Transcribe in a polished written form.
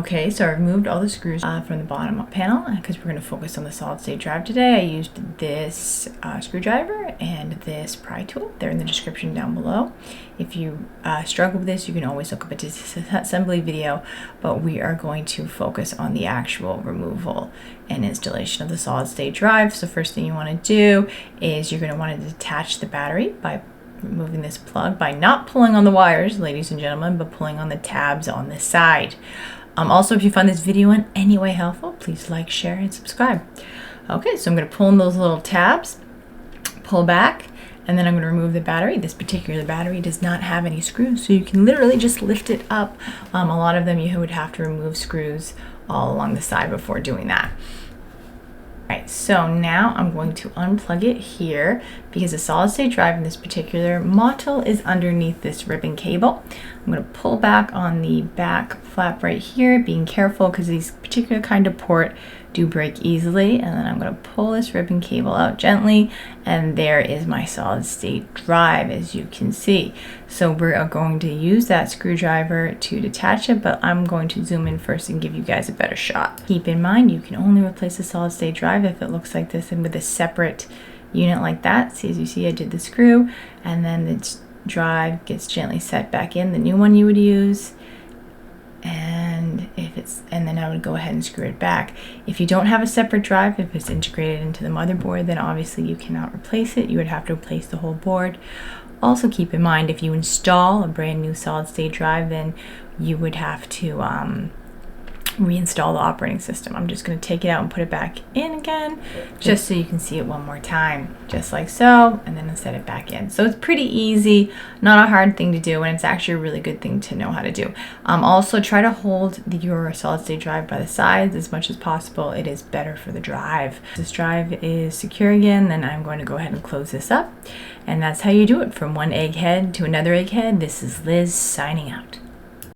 Okay, so I removed all the screws from the bottom panel because we're going to focus on the solid state drive today. I used this screwdriver and this pry tool. They're in the description down below. If you struggle with this, you can always look up a disassembly video, but we are going to focus on the actual removal and installation of the solid state drive. So first thing you want to do is you're going to want to detach the battery by removing this plug, by not pulling on the wires, ladies and gentlemen, but pulling on the tabs on the side. Also, if you find this video in any way helpful, please like, share, and subscribe. Okay, so I'm going to pull in those little tabs, pull back, and then I'm going to remove the battery. This particular battery does not have any screws, so you can literally just lift it up. A lot of them you would have to remove screws all along the side before doing that. Alright, so now I'm going to unplug it here because the solid state drive in this particular model is underneath this ribbon cable. I'm going to pull back on the back flap right here, being careful because these particular kind of port do break easily. And then I'm going to pull this ribbon cable out gently, and there is my solid state drive, as you can see. So we're going to use that screwdriver to detach it, but I'm going to zoom in first and give you guys a better shot. Keep in mind, you can only replace the solid state drive if it looks like this and with a separate unit like that. See, as you see, I did the screw, and then the drive gets gently set back in, the new one you would use. And then I would go ahead and screw it back. If you don't have a separate drive, if it's integrated into the motherboard, then obviously you cannot replace it. You would have to replace the whole board. Also keep in mind, if you install a brand new solid state drive, then you would have to reinstall the operating system. I'm just going to take it out and put it back in again, just so you can see it one more time, just like so, and then set it back in. So it's pretty easy, not a hard thing to do, and it's actually a really good thing to know how to do. Also try to hold your solid state drive by the sides as much as possible. It is better for the drive. This drive is secure again, then I'm going to go ahead and close this up, and that's how you do it. From one egghead to another egghead, this is Liz signing out.